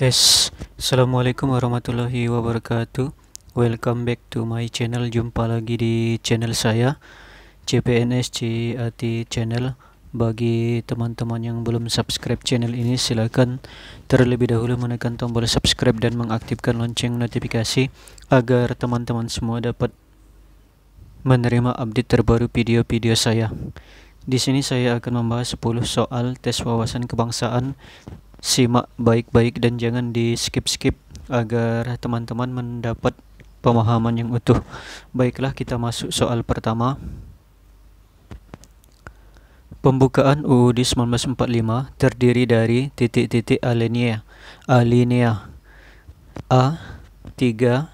Tes. Assalamualaikum warahmatullahi wabarakatuh. Welcome back to my channel. Jumpa lagi di channel saya, CPNS CAT Channel. Bagi teman-teman yang belum subscribe channel ini, silakan terlebih dahulu menekan tombol subscribe dan mengaktifkan lonceng notifikasi agar teman-teman semua dapat menerima update terbaru video-video saya. Di sini saya akan membahas 10 soal tes wawasan kebangsaan. Simak baik-baik dan jangan di skip-skip agar teman-teman mendapat pemahaman yang utuh. Baiklah, kita masuk soal pertama. Pembukaan UUD 1945 terdiri dari titik-titik alinea. A 3,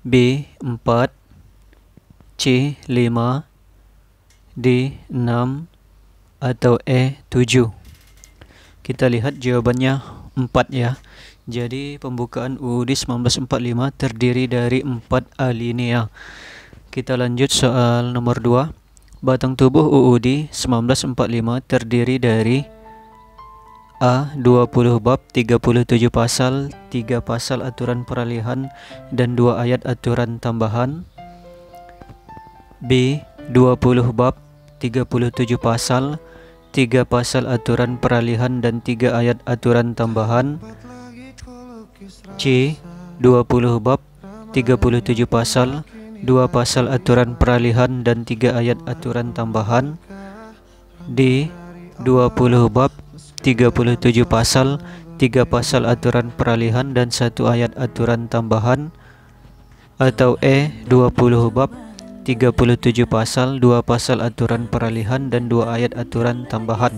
B 4, C 5, D 6, atau E 7. Kita lihat jawabannya 4 ya. Jadi pembukaan UUD 1945 terdiri dari 4 alinea. Kita lanjut soal nomor 2. Batang tubuh UUD 1945 terdiri dari A 20 bab, 37 pasal, 3 pasal aturan peralihan dan 2 ayat aturan tambahan. B 20 bab, 37 pasal, 3 pasal aturan peralihan dan 3 ayat aturan tambahan. C 20 bab, 37 pasal, 2 pasal aturan peralihan dan 3 ayat aturan tambahan. D 20 bab, 37 pasal, 3 pasal aturan peralihan dan 1 ayat aturan tambahan. Atau E 20 bab, 37 pasal, 2 pasal aturan peralihan dan 2 ayat aturan tambahan.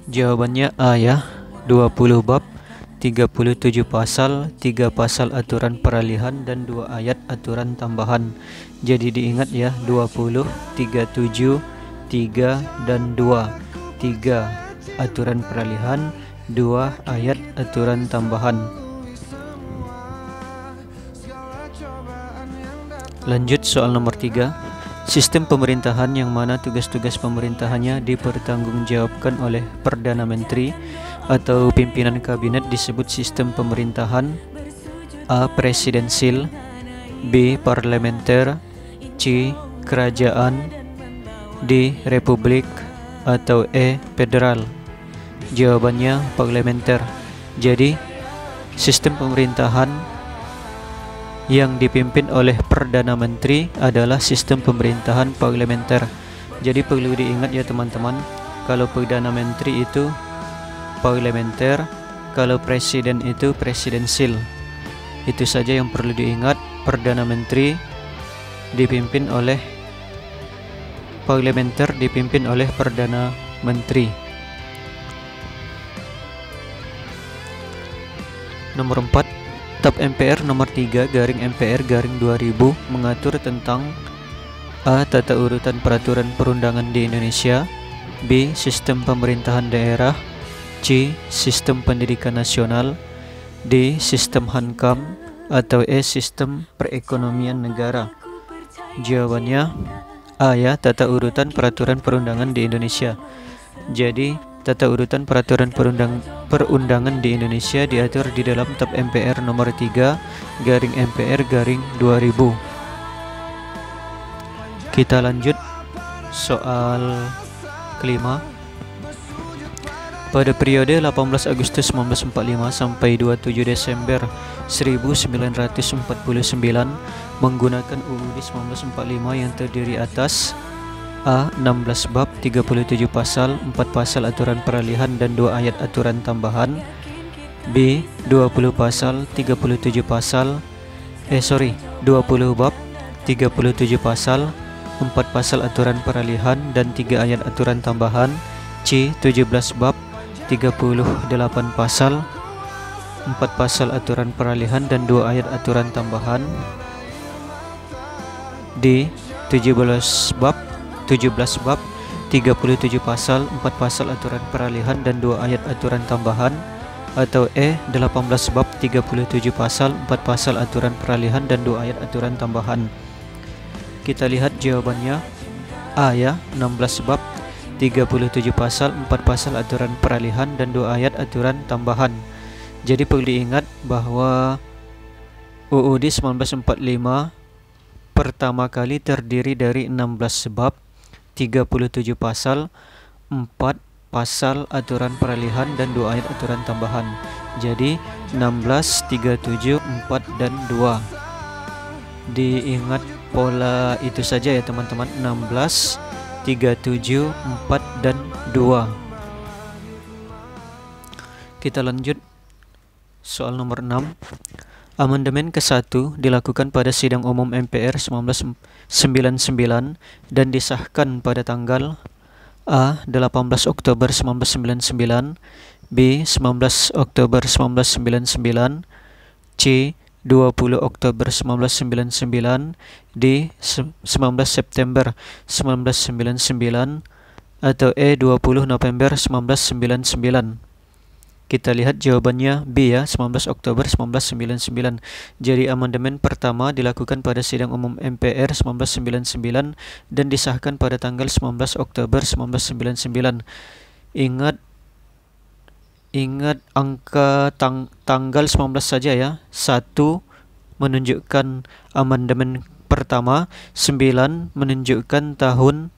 Jawabannya A ya, 20 bab, 37 pasal, 3 pasal aturan peralihan dan 2 ayat aturan tambahan. Jadi diingat ya, 20, 37, 3 dan 2. 3 aturan peralihan, 2 ayat aturan tambahan. Lanjut soal nomor 3. Sistem pemerintahan yang mana tugas-tugas pemerintahannya dipertanggungjawabkan oleh Perdana Menteri atau pimpinan kabinet disebut sistem pemerintahan. A. Presidensil, B. Parlementer, C. Kerajaan, D. Republik, atau E. Federal. Jawabannya parlementer. Jadi sistem pemerintahan yang dipimpin oleh Perdana Menteri adalah sistem pemerintahan parlementer. Jadi perlu diingat ya teman-teman, kalau Perdana Menteri itu parlementer, kalau presiden itu presidensil. Itu saja yang perlu diingat. Perdana Menteri dipimpin oleh parlementer, dipimpin oleh Perdana Menteri. Nomor 4. Tab MPR nomor 3 garing MPR garing 2000 mengatur tentang A. Tata urutan peraturan perundangan di Indonesia, B. Sistem pemerintahan daerah, C. Sistem pendidikan nasional, D. Sistem Hankam, atau E. Sistem perekonomian negara. Jawabannya A ya, tata urutan peraturan perundangan di Indonesia. Jadi tata urutan peraturan perundangan di Indonesia diatur di dalam Tab MPR nomor 3 garing MPR garing 2000. Kita lanjut soal kelima. Pada periode 18 Agustus 1945 sampai 27 Desember 1949 menggunakan UUD 1945 yang terdiri atas A. 16 bab, 37 pasal, 4 pasal aturan peralihan dan 2 ayat aturan tambahan. B. 20 pasal, 37 pasal 20 bab, 37 pasal, 4 pasal aturan peralihan dan 3 ayat aturan tambahan. C. 17 bab, 38 pasal, 4 pasal aturan peralihan dan 2 ayat aturan tambahan. D. 17 bab, 37 pasal, 4 pasal aturan peralihan dan 2 ayat aturan tambahan. Atau E. 18 bab, 37 pasal, 4 pasal aturan peralihan dan 2 ayat aturan tambahan. Kita lihat jawabannya A ya, 16 bab, 37 pasal, 4 pasal aturan peralihan, dan 2 ayat aturan tambahan. Jadi perlu diingat bahwa UUD 1945 pertama kali terdiri dari 16 bab, 37 pasal, 4 pasal aturan peralihan, dan 2 ayat aturan tambahan. Jadi 16, 37, 4, dan 2. Diingat pola itu saja ya teman-teman, 16, 37, 4, dan 2. Kita lanjut soal nomor 6. Amandemen ke-1 dilakukan pada Sidang Umum MPR 1999 dan disahkan pada tanggal A. 18 Oktober 1999, B. 19 Oktober 1999, C. 20 Oktober 1999, D. 19 September 1999, atau E. 20 November 1999. Kita lihat jawabannya B ya, 19 Oktober 1999. Jadi amandemen pertama dilakukan pada Sidang Umum MPR 1999 dan disahkan pada tanggal 19 Oktober 1999. Ingat angka tanggal 19 saja ya. 1 menunjukkan amandemen pertama, 9 menunjukkan tahun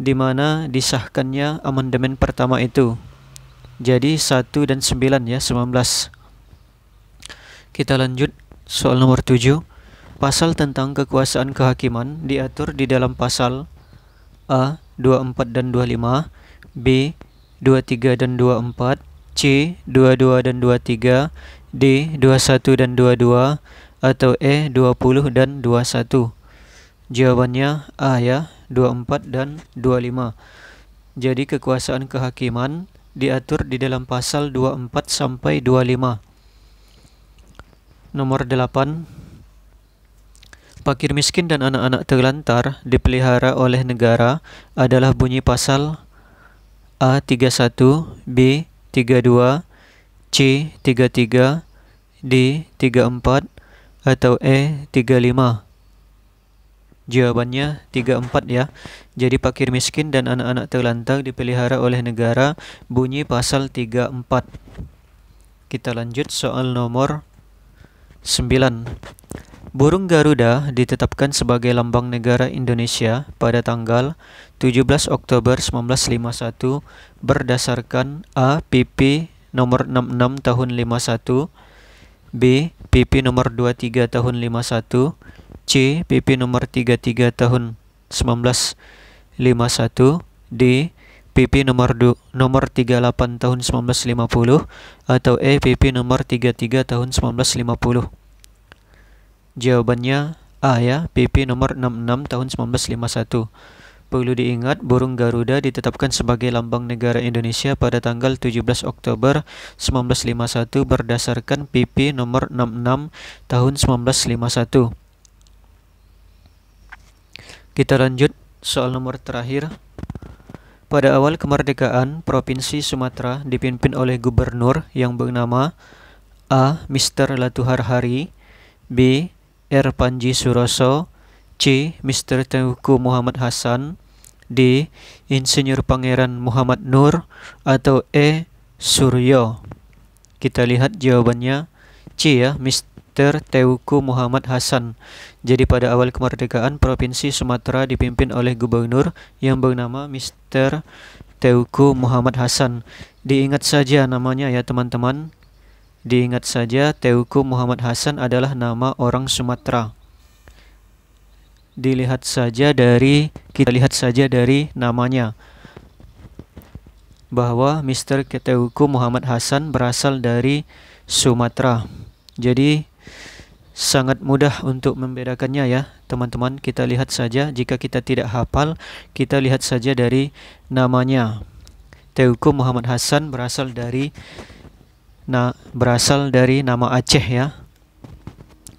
di mana disahkannya amandemen pertama itu. Jadi 1 dan 9 ya, 19. Kita lanjut soal nomor 7. Pasal tentang kekuasaan kehakiman diatur di dalam pasal A. 24 dan 25, B. 23 dan 24, C. 22 dan 23, D. 21 dan 22, atau E. 20 dan 21. Jawabannya A ya, 24 dan 25. Jadi kekuasaan kehakiman diatur di dalam pasal 24 sampai 25. Nomor 8. Fakir miskin dan anak-anak terlantar dipelihara oleh negara adalah bunyi pasal A. 31, B. 32, C. 33, D. 34, atau E. 35. Jawabannya 34 ya. Jadi fakir miskin dan anak-anak terlantar dipelihara oleh negara, bunyi pasal 34. Kita lanjut soal nomor 9. Burung Garuda ditetapkan sebagai lambang negara Indonesia pada tanggal 17 Oktober 1951 berdasarkan A. PP nomor 66 tahun 51, B. PP nomor 23 tahun 51, C. PP nomor 33 tahun 1951, D. PP nomor 38 tahun 1950, atau E. PP nomor 33 tahun 1950. Jawabannya A ya, PP nomor 66 tahun 1951. Perlu diingat, burung Garuda ditetapkan sebagai lambang negara Indonesia pada tanggal 17 Oktober 1951 berdasarkan PP nomor 66 tahun 1951. Kita lanjut soal nomor terakhir. Pada awal kemerdekaan, Provinsi Sumatera dipimpin oleh gubernur yang bernama A. Mr. Latuhar Hari, B. R. Panji Suroso, C. Mr. Teuku Muhammad Hasan, D. Insinyur Pangeran Muhammad Nur, atau E. Suryo. Kita lihat jawabannya C ya, Mr. Teuku Muhammad Hasan. Jadi pada awal kemerdekaan, Provinsi Sumatera dipimpin oleh gubernur yang bernama Mr. Teuku Muhammad Hasan. Diingat saja namanya ya teman-teman. Diingat saja, Teuku Muhammad Hasan adalah nama orang Sumatera. Kita lihat saja dari namanya bahwa Mr. Teuku Muhammad Hasan berasal dari Sumatera. Jadi sangat mudah untuk membedakannya ya teman-teman. Kita lihat saja, jika kita tidak hafal, kita lihat saja dari namanya. Teuku Muhammad Hasan berasal dari nama Aceh ya.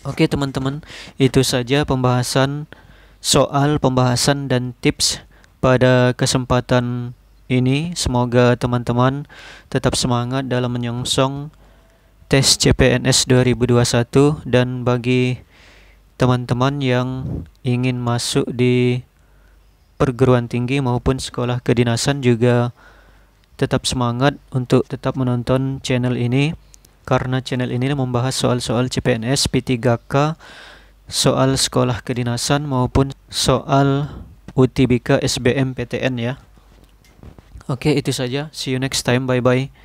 Oke teman-teman, itu saja pembahasan dan tips pada kesempatan ini. Semoga teman-teman tetap semangat dalam menyongsong tes CPNS 2021, dan bagi teman-teman yang ingin masuk di perguruan tinggi maupun sekolah kedinasan juga tetap semangat untuk tetap menonton channel ini, karena channel ini membahas soal-soal CPNS, P3K, soal sekolah kedinasan maupun soal UTBK, SBM, PTN ya. Oke, itu saja. See you next time. Bye bye.